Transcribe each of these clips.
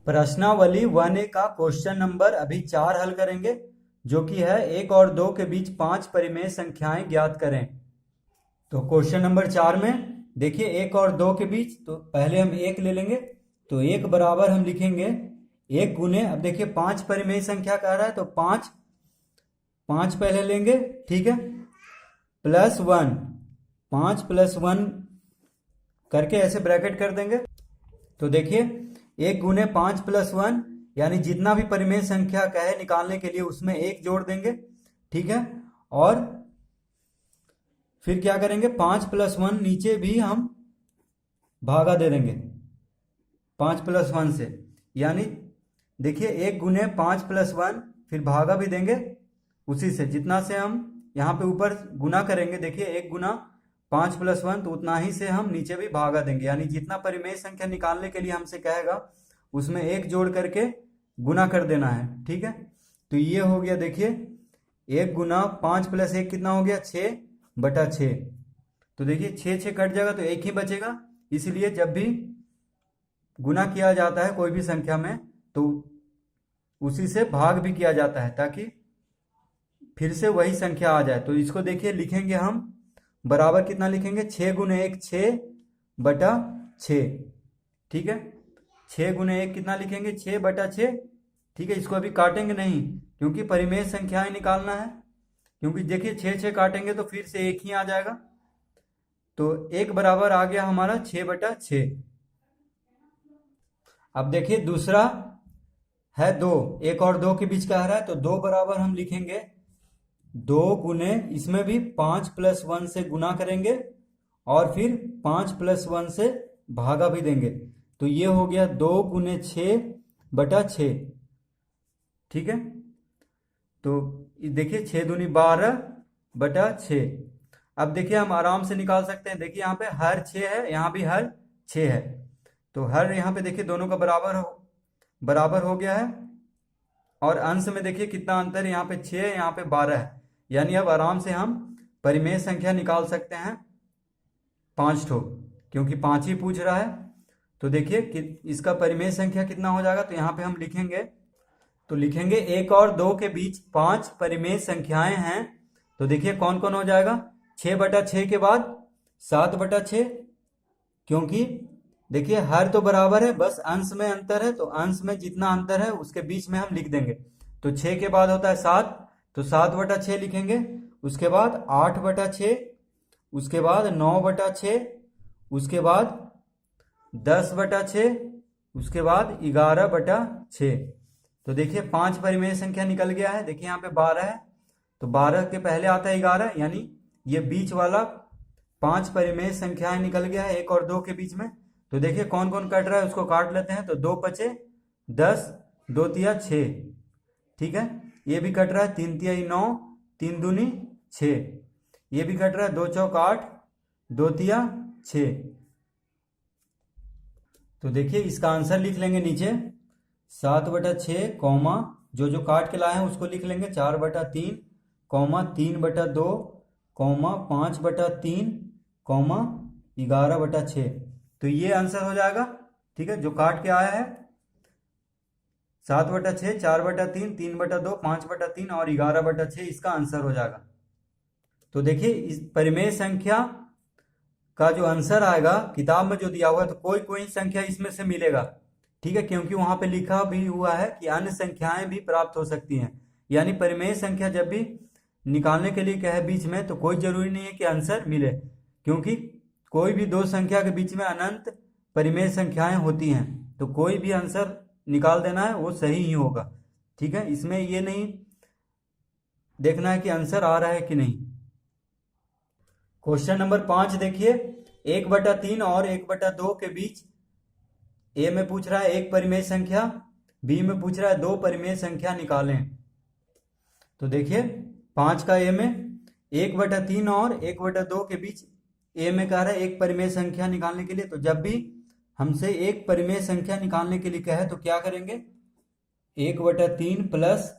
प्रश्नावली 1A का question number अभी 4 हल करेंगे, जो कि है 1 और 2 के बीच 5 परिमेय संख्याएं ज्ञात करें। तो क्वेश्चन नंबर 4 में देखिए 1 और 2 के बीच, तो पहले हम 1 ले लेंगे। तो 1 बराबर हम लिखेंगे 1 गुने, अब देखिए 5 परिमेय संख्या कह रहा है तो 5 पहले लेंगे, ठीक है, प्लस 1, 5 प्लस 1 करके ऐसे ब्रैकेट कर देंगे। तो देखिए 1 गुने 5 प्लस 1 यानी जितना भी परिमेय संख्या का है निकालने के लिए उसमें 1 जोड़ देंगे, ठीक है। और फिर क्या करेंगे, 5 प्लस 1 नीचे भी हम भागा दे देंगे 5 प्लस 1 से, यानी देखिए 1 गुने 5 प्लस 1 फिर भागा भी देंगे उसी से, जितना से हम यहाँ पे ऊपर गुना करेंगे। देखिए 1 गुना 5 प्लस 1 तो उतना ही से हम नीचे भी भागा देंगे, यानी जितना परिमेय संख्या निकालने के लिए हमसे कहेगा उसमें 1 जोड़ करके गुना कर देना है, ठीक है। तो ये हो गया, देखिए 1 गुना 5 प्लस 1 कितना हो गया, 6/6। तो देखिए 6 कट जाएगा तो 1 ही बचेगा, इसलिए जब भी गुना किया जाता है कोई भी संख्या में तो उसी से भाग भी किया जाता है ताकि फिर से वही संख्या आ जाए। तो इसको देखिए लिखेंगे हम बराबर कितना लिखेंगे, 6 गुने 1 6/6, ठीक है। 6 गुने 1 कितना लिखेंगे, 6/6, ठीक है। इसको अभी काटेंगे नहीं क्योंकि परिमेय संख्याएं निकालना है, क्योंकि देखिए 6 काटेंगे तो फिर से 1 ही आ जाएगा। तो 1 बराबर आ गया हमारा 6/6। अब देखिए दूसरा है 2, 1 और 2 के बीच का है, तो 2 बराबर हम लिखेंगे 2 गुने, इसमें भी 5 प्लस 1 से गुना करेंगे और फिर 5 प्लस 1 से भागा भी देंगे। तो ये हो गया 2 गुने 6/6, ठीक है। तो देखिए 6 दूनी 12/6। अब देखिए हम आराम से निकाल सकते हैं, देखिए यहाँ पे हर 6 है, यहाँ भी हर 6 है, तो हर यहाँ पे देखिए दोनों का बराबर हो गया है। और अंश में देखिए कितना अंतर है, यहाँ पे 6 है, यहाँ पे 12 है, यानी अब आराम से हम परिमेय संख्या निकाल सकते हैं 5 ठो, क्योंकि 5 ही पूछ रहा है। तो देखिए कि इसका परिमेय संख्या कितना हो जाएगा, तो यहाँ पे हम लिखेंगे, तो लिखेंगे 1 और 2 के बीच 5 परिमेय संख्याएं हैं। तो देखिए कौन कौन हो जाएगा, 6/6 के बाद 7/6, क्योंकि देखिए हर तो बराबर है, बस अंश में अंतर है, तो अंश में जितना अंतर है उसके बीच में हम लिख देंगे। तो 6 के बाद होता है 7, तो 7/6 लिखेंगे। उसके बाद 8/6, उसके बाद 9/6, उसके बाद 10/6, उसके बाद 11/6। तो देखिए 5 परिमेय संख्या निकल गया है। देखिए यहाँ पे 12 है, तो 12 के पहले आता है 11, यानी ये बीच वाला 5 परिमेय संख्याएं निकल गया है 1 और 2 के बीच में। तो देखिए कौन कौन कट रहा है उसको काट लेते हैं। तो 2×5 = 10, 2×3 = 6, ठीक है। ये भी कट रहा है, 3×3 = 9, 3×2 = 6, ये भी कट रहा है, 2×4 = 8, 2×3 = 6। तो देखिए इसका आंसर लिख लेंगे नीचे 7/6, कॉमा जो जो काट के लाए हैं उसको लिख लेंगे 4/3, कॉमा 3/2, कॉमा 5/3, कॉमा 11/6। तो ये आंसर हो जाएगा, ठीक है, जो काट के आया है 7/6, 4/3, 3/2, 5/3 और 11/6, इसका आंसर हो जाएगा। तो देखिए इस परिमेय संख्या का जो आंसर आएगा किताब में जो दिया हुआ है, तो कोई कोई संख्या इसमें से मिलेगा, ठीक है, क्योंकि वहां पे लिखा भी हुआ है कि अन्य संख्याएं भी प्राप्त हो सकती हैं। यानी परिमेय संख्या जब भी निकालने के लिए कहे बीच में, तो कोई जरूरी नहीं है कि आंसर मिले, क्योंकि कोई भी दो संख्या के बीच में अनंत परिमेय संख्याएं होती हैं, तो कोई भी आंसर निकाल देना है वो सही ही होगा, ठीक है। इसमें ये नहीं देखना है कि आंसर आ रहा है कि नहीं। क्वेश्चन नंबर 5 देखिए, 1/3 और 1/2 के बीच ए में पूछ रहा है एक परिमेय संख्या, बी में पूछ रहा है 2 परिमेय संख्या निकालें। तो देखिए 5 का ए में 1/3 और 1/2 के बीच ए में कह रहा है एक परिमेय संख्या निकालने के लिए। तो जब भी हमसे एक परिमेय संख्या निकालने के लिए कहे तो क्या करेंगे, 1/3 प्लस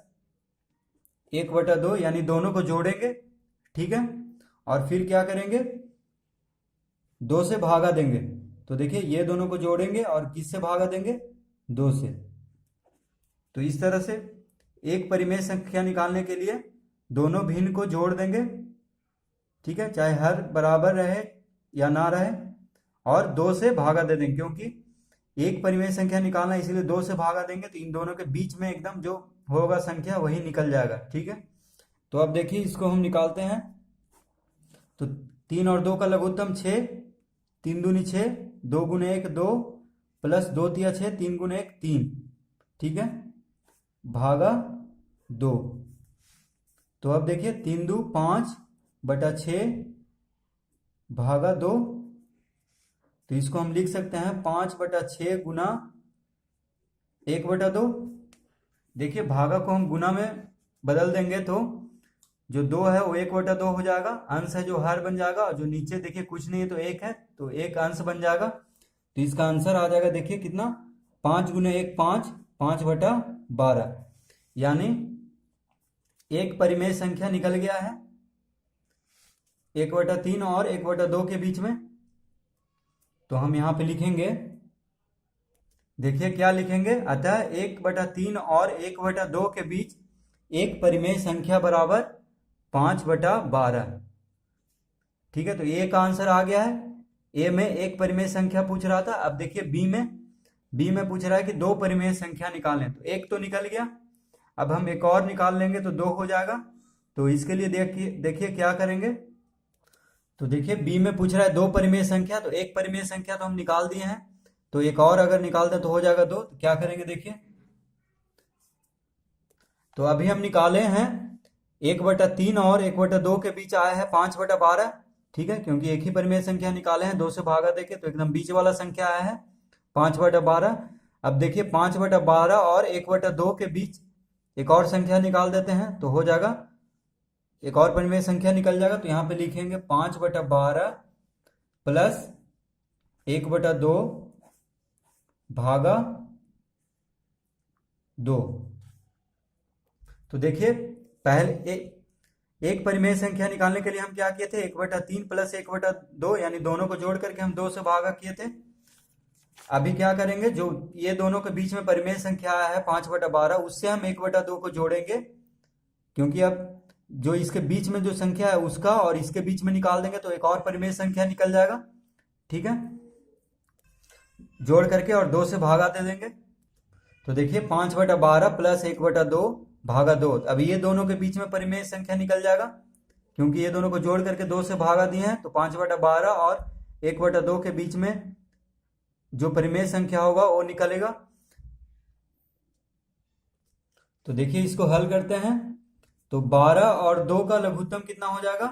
1/2 यानी दोनों को जोड़ेंगे, ठीक है, और फिर क्या करेंगे, 2 से भागा देंगे। तो देखिए ये दोनों को जोड़ेंगे और किससे भागा देंगे, 2 से, तो इस तरह से एक परिमेय संख्या निकालने के लिए दोनों भिन्न को जोड़ देंगे, ठीक है, चाहे हर बराबर रहे या ना रहे, और 2 से भागा दे देंगे, क्योंकि एक परिमेय संख्या निकालना है इसलिए 2 से भागा देंगे तो इन दोनों के बीच में एकदम जो होगा संख्या वही निकल जाएगा, ठीक है। तो अब देखिए इसको हम निकालते हैं। तो 3 और 2 का लघुत्तम 6, 3 दूनी 6, 2 गुने 1 2, प्लस 2 तिया 6, 3 गुने 1 3, ठीक है, भागा 2। तो अब देखिए 3 दू 5 बटा 6 भागा 2। तो इसको हम लिख सकते हैं 5 बटा 6 गुना 1 बटा 2। देखिए भागा को हम गुना में बदल देंगे तो जो 2 है वो 1 बटा 2 हो जाएगा, अंश है जो हर बन जाएगा, और जो नीचे देखिए कुछ नहीं है तो 1 है तो 1 अंश बन जाएगा। तो इसका आंसर आ जाएगा देखिए कितना, 5 गुने 1 5, 5 बटा 12, यानी एक परिमेय संख्या निकल गया है 1 बटा 3 और 1 बटा 2 के बीच में। तो हम यहाँ पे लिखेंगे, देखिए क्या लिखेंगे, अतः 1 बटा 3 और 1 बटा 2 के बीच एक परिमेय संख्या बराबर 5 बटा 12, ठीक है। तो ए का आंसर आ गया है। ए में एक परिमेय संख्या पूछ रहा था, अब देखिए बी में पूछ रहा है कि 2 परिमेय संख्या निकालें, तो एक तो निकल गया, अब हम एक और निकाल लेंगे तो 2 हो जाएगा। तो इसके लिए देखिए क्या करेंगे। तो देखिए बी में पूछ रहा है 2 परिमेय संख्या, तो एक परिमेय संख्या तो हम निकाल दिए हैं, तो एक और अगर निकाल दे तो हो जाएगा 2। तो क्या करेंगे देखिए, तो अभी हम निकाले हैं 1 बटा 3 और 1 बटा 2 के बीच आया है 5 बटा 12, ठीक है, क्योंकि एक ही परिमेय संख्या निकाले हैं, 2 से भागा देके तो एकदम बीच वाला संख्या आया है 5 बटा 12। अब देखिए 5 बटा 12 और 1 बटा 2 के बीच एक और संख्या निकाल देते हैं तो हो जाएगा, एक और परिमेय संख्या निकल जाएगा। तो यहाँ पे लिखेंगे 5 बटा 12 प्लस 1 बटा 2 भागा 2। तो देखिए पहले एक परिमेय संख्या निकालने के लिए हम क्या किए थे, 1 बटा 3 प्लस 1 बटा 2, यानी दोनों को जोड़ करके हम 2 से भागा किए थे। अभी क्या करेंगे, जो ये दोनों के बीच में परिमेय संख्या आया है 5 बटा 12, उससे हम 1 बटा 2 को जोड़ेंगे, क्योंकि अब जो इसके बीच में जो संख्या है उसका और इसके बीच में निकाल देंगे तो एक और परिमेय संख्या निकल जाएगा, ठीक है, जोड़ करके और 2 से भागा दे देंगे। तो देखिए 5 बटा 12 प्लस 1 बटा 2 भागा 2, अब ये दोनों के बीच में परिमेय संख्या निकल जाएगा, क्योंकि ये दोनों को जोड़ करके 2 से भागा दिए हैं। तो 5 बटा 12 और 1 बटा 2 के बीच में जो परिमेय संख्या होगा वो निकलेगा। तो देखिए इसको हल करते हैं, तो 12 और 2 का लघुत्तम कितना हो जाएगा,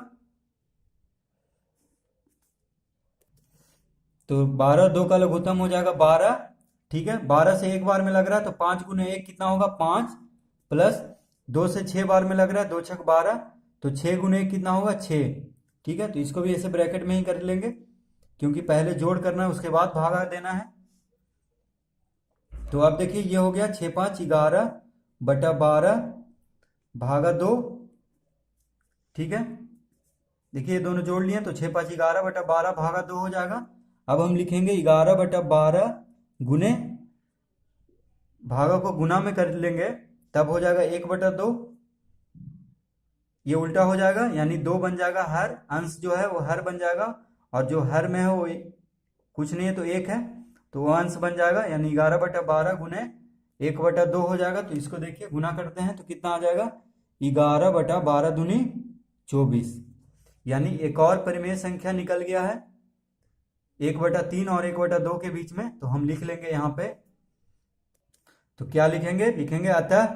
तो 12 2 का लघुत्तम हो जाएगा 12, ठीक है। 12 से एक बार में लग रहा है तो 5 गुने 1 कितना होगा 5, प्लस 2 से 6 बार में लग रहा है 2 छक 12, तो 6 गुने 1 कितना होगा 6, ठीक है। तो इसको भी ऐसे ब्रैकेट में ही कर लेंगे, क्योंकि पहले जोड़ करना है उसके बाद भागा देना है। तो अब देखिए ये हो गया 6 5 11 बटा 12 भागा 2, ठीक है। देखिए ये दोनों जोड़ लिए तो 6 5 11 बटा 12 भागा 2 हो जाएगा। अब हम लिखेंगे 11 बटा 12 गुने, भागा को गुना में कर लेंगे तब हो जाएगा 1 बटा 2, ये उल्टा हो जाएगा, यानी 2 बन जाएगा हर, अंश जो है वो हर बन जाएगा, और जो हर में है वो कुछ नहीं है तो 1 है, तो वो अंश बन जाएगा, यानी 11 बटा 12 गुने 1 बटा 2 हो जाएगा। तो इसको देखिए गुना करते हैं तो कितना आ जाएगा, 11 बटा 12 दूनी 24, यानी एक और परिमेय संख्या निकल गया है 1 बटा 3 और 1 बटा 2 के बीच में। तो हम लिख लेंगे यहाँ पे, तो क्या लिखेंगे अतः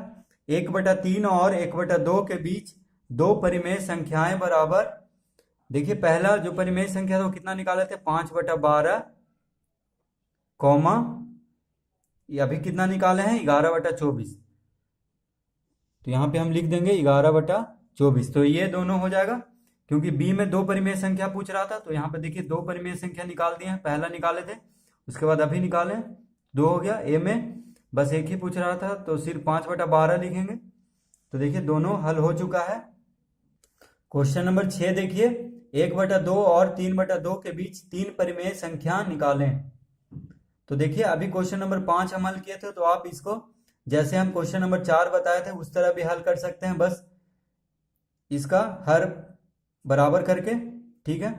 1 बटा 3 और 1 बटा 2 के बीच 2 परिमेय संख्याएं बराबर, देखिए पहला जो परिमेय संख्या था वो कितना निकाले थे 5 बटा 12, कॉमा ये अभी कितना निकाले हैं 11 बटा 24, तो यहाँ पे हम लिख देंगे 11 बटा 24। तो ये दोनों हो जाएगा, क्योंकि बी में 2 परिमेय संख्या पूछ रहा था, तो यहाँ पे देखिए 2 परिमेय संख्या निकाल दिए हैं, पहला निकाले थे उसके बाद अभी निकाले 2 हो गया। ए में बस एक ही पूछ रहा था तो सिर्फ 5 बटा 12 लिखेंगे। तो देखिए दोनों हल हो चुका है। क्वेश्चन नंबर 6 देखिए, 1 बटा 2 और 3 बटा 2 के बीच 3 परिमेय संख्या निकालें। तो देखिए अभी क्वेश्चन नंबर 5 हम हल किए थे, तो आप इसको जैसे हम क्वेश्चन नंबर 4 बताए थे उस तरह भी हल कर सकते हैं, बस इसका हर बराबर करके। ठीक है,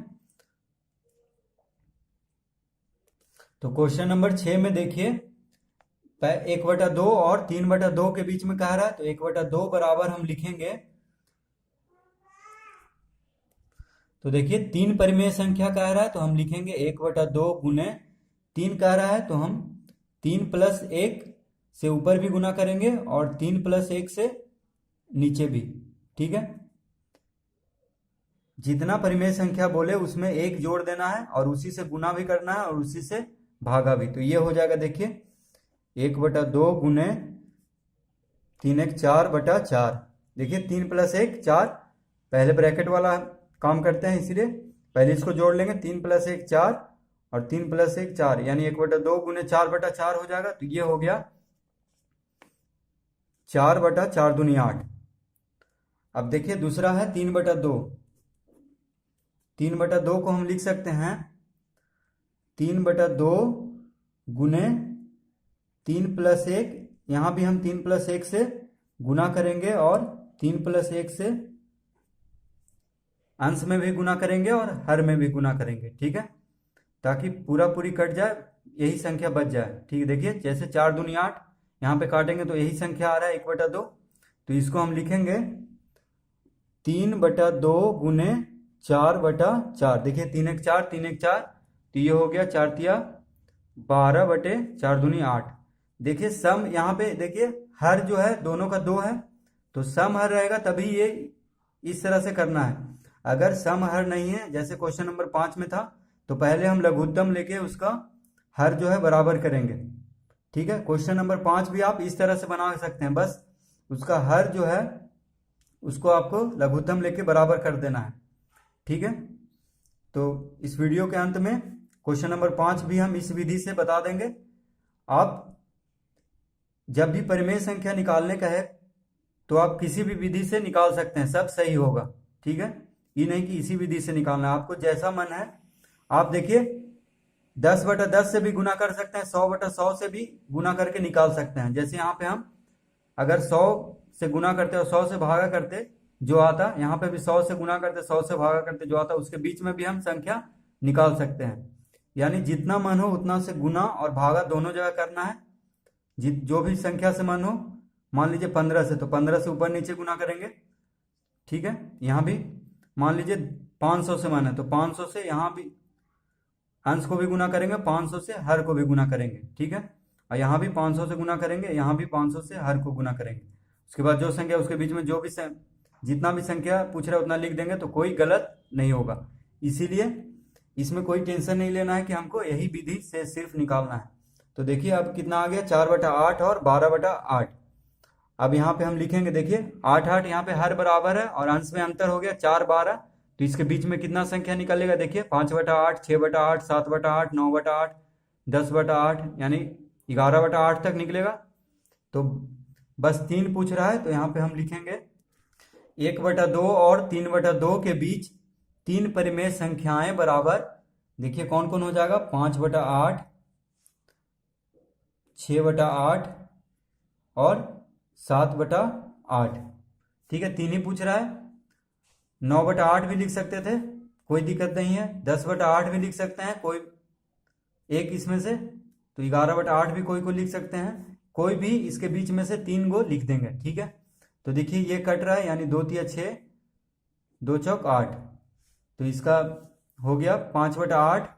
तो क्वेश्चन नंबर 6 में देखिए 1/2 और 3/2 के बीच में कह रहा है, तो 1/2 बराबर हम लिखेंगे। तो देखिए 3 परिमेय संख्या कह रहा है तो हम लिखेंगे 1/2 गुने 3 कह रहा है तो हम 3 + 1 से ऊपर भी गुना करेंगे और 3 + 1 से नीचे भी। ठीक है, जितना परिमेय संख्या बोले उसमें 1 जोड़ देना है और उसी से गुना भी करना है और उसी से भागा भी। तो ये हो जाएगा, देखिए 1/2 गुने 3 × 4/4। देखिए 3 + 1 4, पहले ब्रैकेट वाला काम करते हैं, इसीलिए पहले इसको जोड़ लेंगे। 3 + 1 4 और 3 + 1 4, यानी 1/2 गुने 4/4 हो जाएगा। तो ये हो गया 4/4 दूनी 8। अब देखिए दूसरा है 3/2। 3/2 को हम लिख सकते हैं 3/2 गुने 3 + 1, यहाँ भी हम 3 + 1 से गुना करेंगे और 3 + 1 से अंश में भी गुना करेंगे और हर में भी गुना करेंगे। ठीक है, ताकि पूरा पूरी कट जाए, यही संख्या बच जाए। ठीक है, देखिए जैसे 4 दूनी 8, यहाँ पे काटेंगे तो यही संख्या आ रहा है 1/2। तो इसको हम लिखेंगे 3/2 गुने 4/4। देखिए 3 × 4 3 × 4, तो ये हो गया 4 × 12/4 दूनी 8। देखिए सम यहाँ पे देखिए हर जो है दोनों का 2 है, तो सम हर रहेगा तभी ये इस तरह से करना है। अगर सम हर नहीं है, जैसे क्वेश्चन नंबर 5 में था, तो पहले हम लघुत्तम लेके उसका हर जो है बराबर करेंगे। ठीक है, क्वेश्चन नंबर 5 भी आप इस तरह से बना सकते हैं, बस उसका हर जो है उसको आपको लघुत्तम लेके बराबर कर देना है। ठीक है, तो इस वीडियो के अंत में क्वेश्चन नंबर 5 भी हम इस विधि से बता देंगे। आप जब भी परिमेय संख्या निकालने का है तो आप किसी भी विधि से निकाल सकते हैं, सब सही होगा। ठीक है, ये नहीं कि इसी विधि से निकालना है, आपको जैसा मन है। आप देखिए 10/10 से भी गुना कर सकते हैं, 100/100 से भी गुना करके निकाल सकते हैं। जैसे यहाँ पे हम अगर 100 से गुना करते और 100 से भागा करते जो आता, यहाँ पे भी 100 से गुना करते 100 से भागा करते जो आता, उसके बीच में भी हम संख्या निकाल सकते हैं। यानी जितना मन हो उतना से गुना और भागा दोनों जगह करना है। जो भी संख्या से मन हो, मान लीजिए 15 से, तो 15 से ऊपर नीचे गुना करेंगे। ठीक है, यहाँ भी मान लीजिए 500 से मन है तो 500 से यहाँ भी अंश को भी गुना करेंगे, 500 से हर को भी गुना करेंगे। ठीक है, और यहाँ भी 500 से गुना करेंगे, यहाँ भी 500 से हर को गुना करेंगे। उसके बाद जो संख्या उसके बीच में जो भी जितना भी संख्या पूछ रहा है उतना लिख देंगे, तो कोई गलत नहीं होगा। इसीलिए इसमें कोई टेंशन नहीं लेना है कि हमको यही विधि से सिर्फ निकालना है। तो देखिए अब कितना आ गया, 4/8 और 12/8। अब यहाँ पे हम लिखेंगे, देखिए 8/8 यहाँ पे हर बराबर है और अंश में अंतर हो गया 4/12, तो इसके बीच में कितना संख्या निकलेगा, देखिए 5/8 6/8 7/8 9/8 10/8, यानी 11/8 तक निकलेगा। तो बस 3 पूछ रहा है, तो यहाँ पे हम लिखेंगे 1/2 और 3/2 के बीच 3 परिमेय संख्याएं बराबर। देखिए कौन कौन हो जाएगा, 5/8 6/8 और 7/8। ठीक है, 3 ही पूछ रहा है। 9/8 भी लिख सकते थे, कोई दिक्कत नहीं है। 10/8 भी लिख सकते हैं, कोई एक इसमें से। तो 11/8 भी कोई को लिख सकते हैं, कोई भी इसके बीच में से 3 को लिख देंगे। ठीक है, तो देखिए ये कट रहा है, यानी 2 × 6 2 × 8, तो इसका हो गया 5/8।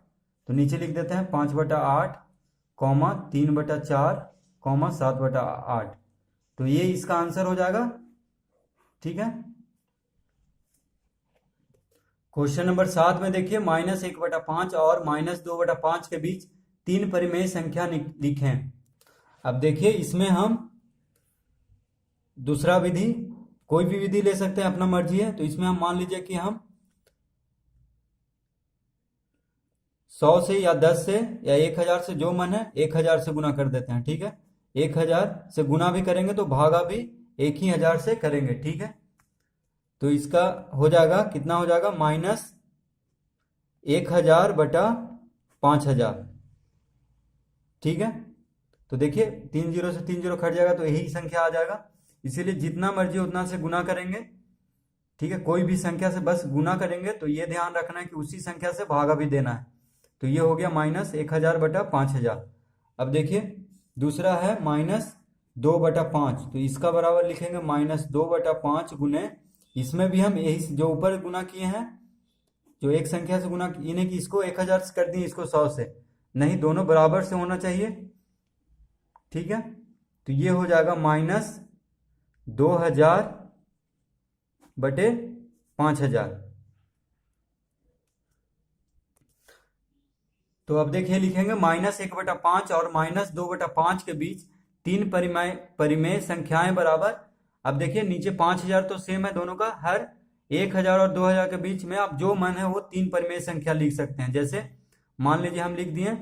तो नीचे लिख देते हैं 5/8 3/4 7/8, तो ये इसका आंसर हो जाएगा। ठीक है, क्वेश्चन नंबर 7 में देखिए -1/5 और -2/5 के बीच 3 परिमेय संख्या लिखें। अब देखिए इसमें हम दूसरा विधि, कोई भी विधि ले सकते हैं, अपना मर्जी है। तो इसमें हम मान लीजिए कि हम 100 से या 10 से या 1000 से, जो मन है 1000 से गुना कर देते हैं। ठीक है, 1000 से गुना भी करेंगे तो भागा भी 1000 से करेंगे। ठीक है, तो इसका हो जाएगा, कितना हो जाएगा, -1000/5000। ठीक है, तो देखिए 3 जीरो से 3 जीरो कट जाएगा तो यही संख्या आ जाएगा। इसीलिए जितना मर्जी उतना से गुना करेंगे, ठीक है, कोई भी संख्या से बस गुना करेंगे तो ये ध्यान रखना है कि उसी संख्या से भागा भी देना है। तो ये हो गया -1000/5000। अब देखिए दूसरा है -2/5, तो इसका बराबर लिखेंगे -2/5 गुने, इसमें भी हम यही जो ऊपर गुना किए हैं, जो एक संख्या से गुना इन्हें कि इसको 1000 से कर दिए, इसको 100 से, नहीं दोनों बराबर से होना चाहिए, ठीक है। तो ये हो जाएगा -2000/5000। तो अब देखिए लिखेंगे -1/5 और -2/5 के बीच 3 परिमेय संख्याएं बराबर। अब देखिए नीचे 5000 तो सेम है दोनों का, हर 1000 और 2000 के बीच में आप जो मन है वो 3 परिमेय संख्या लिख सकते हैं। जैसे मान लीजिए हम लिख दिए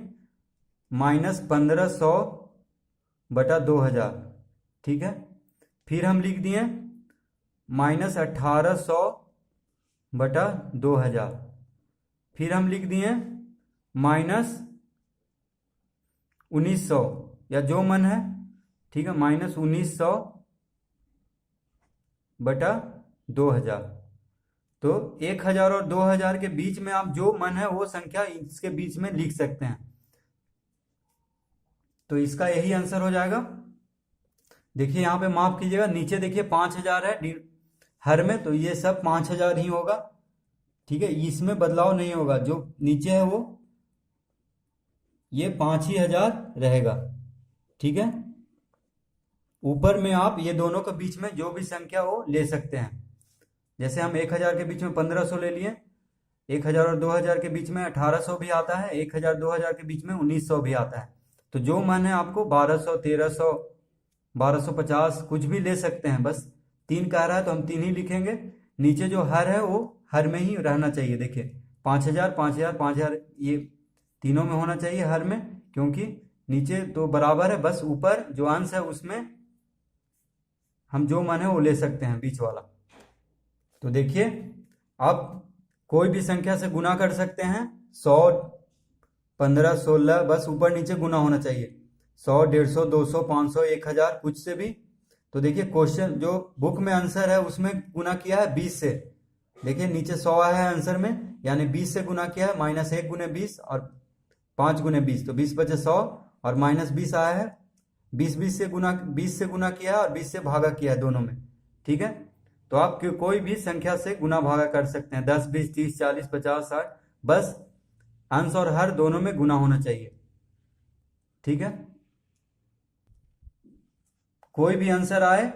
-1500/2000, ठीक है। फिर हम लिख दिए -1800/2000, फिर हम लिख दिए -1900 या जो मन है, ठीक है, -1900/2000। तो 1000 और 2000 के बीच में आप जो मन है वो संख्या इसके बीच में लिख सकते हैं। तो इसका यही आंसर हो जाएगा। देखिए यहाँ पे माफ कीजिएगा, नीचे देखिए 5000 है हर में, तो ये सब 5000 ही होगा, ठीक है, इसमें बदलाव नहीं होगा। जो नीचे है वो ये 5000 रहेगा, ठीक है। ऊपर में आप ये दोनों के बीच में जो भी संख्या वो ले सकते हैं। जैसे हम 1000 के बीच में 1500 ले लिए, 1000 और 2000 के बीच में 1800 भी आता है, 1000 2000 के बीच में 1900 भी आता है। तो जो मन है आपको 1200, 1300, 1250 कुछ भी ले सकते हैं। बस 3 कह रहा है तो हम 3 ही लिखेंगे। नीचे जो हर है वो हर में ही रहना चाहिए। देखिए 5000 5000 5000 ये तीनों में होना चाहिए हर में, क्योंकि नीचे तो बराबर है, बस ऊपर जो अंश है उसमें हम जो मन है वो ले सकते हैं बीच वाला। तो देखिए आप कोई भी संख्या से गुना कर सकते हैं, 100, 15, 16, बस ऊपर नीचे गुना होना चाहिए, 100, 150, 200, 500, 1000 कुछ से भी। तो देखिए क्वेश्चन जो बुक में आंसर है उसमें गुना किया है 20 से। देखिए नीचे 100 आया है आंसर में, यानी 20 से गुना किया है, -1 गुने 20 और 5 गुने 20, तो 20 बचे 100 और -20 आया है, 20 से गुना किया है और 20 से भागा किया है दोनों में, ठीक है। तो आप कोई भी संख्या से गुना भागा कर सकते हैं, 10, 20, 30, 40, 50, 60, बस अंश और हर दोनों में गुना होना चाहिए, ठीक है। कोई भी आंसर आए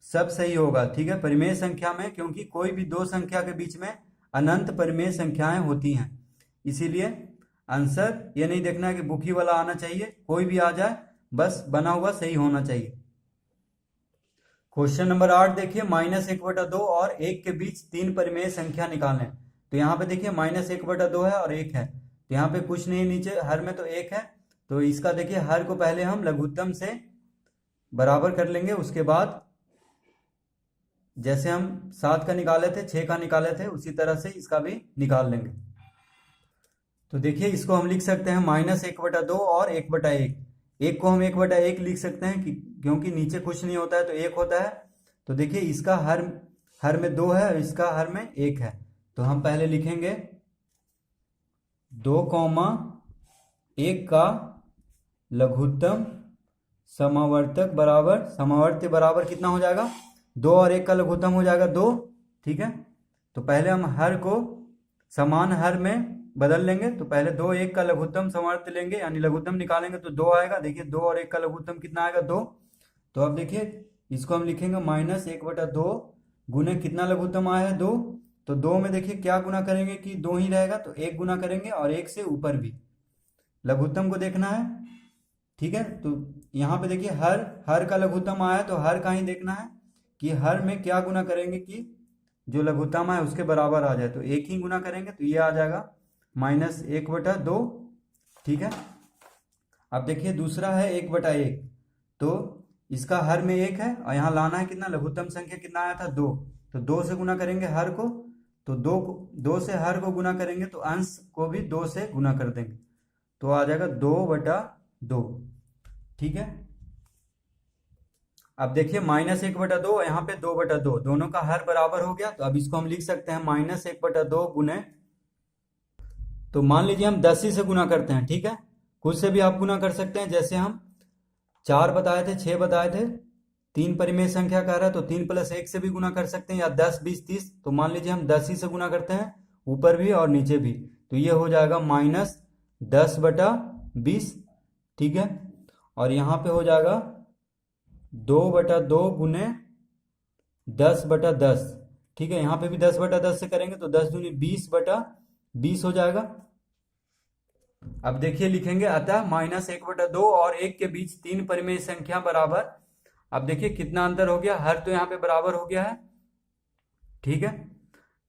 सब सही होगा, ठीक है, परिमेय संख्या में, क्योंकि कोई भी दो संख्या के बीच में अनंत परिमेय संख्याएं होती हैं। इसीलिए आंसर ये नहीं देखना है कि बुक ही वाला आना चाहिए, कोई भी आ जाए, बस बना हुआ सही होना चाहिए। क्वेश्चन नंबर 8 देखिए, -1/2 और 1 के बीच 3 परिमेय संख्या निकालें। तो यहाँ पे देखिए -1/2 है और 1 है, तो यहाँ पे कुछ नहीं, नीचे हर में तो 1 है, तो इसका देखिए हर को पहले हम लघुत्तम से बराबर कर लेंगे, उसके बाद जैसे हम 7 का निकाले थे, 6 का निकाले थे, उसी तरह से इसका भी निकाल लेंगे। तो देखिए इसको हम लिख सकते हैं -1/2 और 1/1। एक को हम 1/1 लिख सकते हैं क्योंकि नीचे कुछ नहीं होता है तो 1 होता है। तो देखिए इसका हर में 2 है और इसका हर में 1 है, तो हम पहले लिखेंगे 2, 1 का लघुत्तम समावर्तक बराबर, समावर्त्य बराबर कितना हो जाएगा, 2 और 1 का लघुत्तम हो जाएगा 2, ठीक है। तो पहले हम हर को समान हर में बदल लेंगे, तो पहले 2, 1 का लघुत्तम समावर्त्य लेंगे, यानी लघुत्तम निकालेंगे तो 2 आएगा। देखिए 2 और 1 का लघुत्तम कितना आएगा, 2। तो अब देखिए इसको हम लिखेंगे -1/2 गुने कितना लघुत्तम आया है, 2। तो 2 में देखिए क्या गुना करेंगे कि 2 ही रहेगा, तो 1 गुना करेंगे और 1 से ऊपर भी लघुत्तम को देखना है, ठीक है। तो यहाँ पे देखिए हर का लघुत्तम आया है, तो हर का ही देखना है कि हर में क्या गुना करेंगे कि जो लघुत्तम है उसके बराबर आ जाए, तो 1 ही गुना करेंगे, तो ये आ जाएगा -1/2, ठीक है। अब देखिए दूसरा है 1/1, तो इसका हर में 1 है और यहाँ लाना है कितना, लघुत्तम संख्या कितना आया था, 2। तो 2 से गुना करेंगे हर को, तो 2 से हर को गुना करेंगे तो अंश को भी 2 से गुना कर देंगे, तो आ जाएगा 2/2। ठीक है। अब देखिए -1/2 यहाँ पे 2/2, दोनों का हर बराबर हो गया। तो अब इसको हम लिख सकते हैं -1/2 गुने, तो मान लीजिए हम 10 ही से गुना करते हैं, ठीक है। कुछ से भी आप गुना कर सकते हैं, जैसे हम 4 बताए थे, 6 बताए थे, 3 परिमेय संख्या कह रहा है तो 3 + 1 से भी गुना कर सकते हैं, या 10, 20, 30। तो मान लीजिए हम 10 ही से गुना करते हैं, ऊपर भी और नीचे भी। तो ये हो जाएगा -10/20, ठीक है। और यहाँ पे हो जाएगा 2/2 गुने 10/10, ठीक है। यहाँ पे भी 10/10 से करेंगे तो 10 दूनी 20/20 हो जाएगा। अब देखिए लिखेंगे, अतः -1/2 और 1 के बीच 3 परिमेय संख्या बराबर। अब देखिए कितना अंतर हो गया, हर तो यहाँ पे बराबर हो गया है, ठीक है।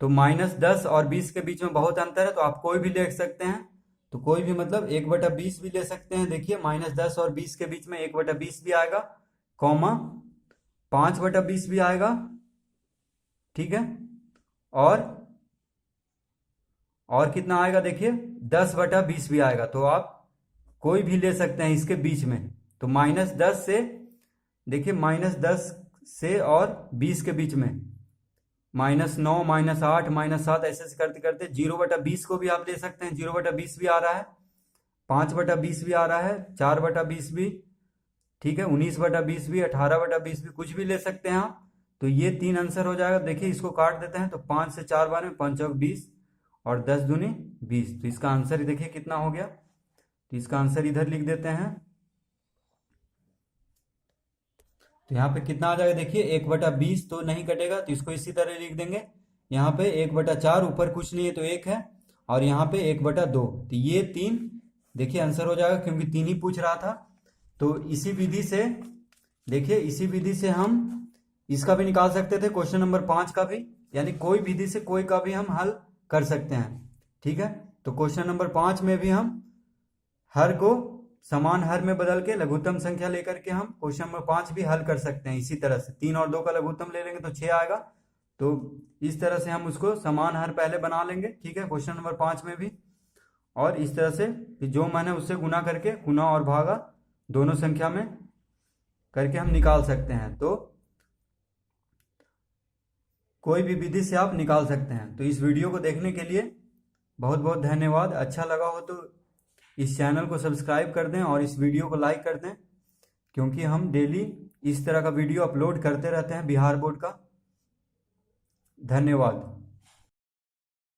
तो -10 और 20 के बीच में बहुत अंतर है, तो आप कोई भी ले सकते हैं। तो कोई भी मतलब 1/20 भी ले सकते हैं। देखिए -10 और 20 के बीच में 1/20 भी आएगा, कॉमा 5/20 भी आएगा, ठीक है। और कितना आएगा, देखिए 10/20 भी आएगा। तो आप कोई भी ले सकते हैं इसके बीच में। तो -10 से, देखिए -10 से और 20 के बीच में -9, -8, -7 ऐसे ऐसे करते करते 0/20 को भी आप ले सकते हैं। 0/20 भी आ रहा है, 5/20 भी आ रहा है, 4/20 भी, ठीक है, 19/20 भी, 18/20 भी, कुछ भी ले सकते हैं आप। तो ये 3 आंसर हो जाएगा। देखिए इसको काट देते हैं, तो 5 से 4 बार में 5 चौक 20 और 10 दूनी 20। तो इसका आंसर ही देखिए कितना हो गया। तो इसका आंसर इधर लिख देते हैं। तो यहाँ पे कितना आ जाएगा, देखिए 1/20 तो नहीं कटेगा, तो इसको इसी तरह लिख देंगे। यहाँ पे 1/4, ऊपर कुछ नहीं है तो 1 है, और यहाँ पे 1/2। तो ये 3 देखिए आंसर हो जाएगा, क्योंकि 3 ही पूछ रहा था। तो इसी विधि से, देखिए इसी विधि से हम इसका भी निकाल सकते थे, क्वेश्चन नंबर 5 का भी। यानी कोई विधि से कोई का भी हम हल कर सकते हैं, ठीक है। तो क्वेश्चन नंबर 5 में भी हम हर को समान हर में बदल के लघुत्तम संख्या लेकर के हम क्वेश्चन नंबर 5 भी हल कर सकते हैं। इसी तरह से 3 और 2 का लघुत्तम ले लेंगे तो 6 आएगा। तो इस तरह से हम उसको समान हर पहले बना लेंगे, ठीक है, क्वेश्चन नंबर 5 में भी। और इस तरह से कि जो मैंने उससे गुना करके, गुना और भागा दोनों संख्या में करके हम निकाल सकते हैं। तो कोई भी विधि से आप निकाल सकते हैं। तो इस वीडियो को देखने के लिए बहुत बहुत धन्यवाद। अच्छा लगा हो तो इस चैनल को सब्सक्राइब कर दें और इस वीडियो को लाइक कर दें, क्योंकि हम डेली इस तरह का वीडियो अपलोड करते रहते हैं बिहार बोर्ड का। धन्यवाद।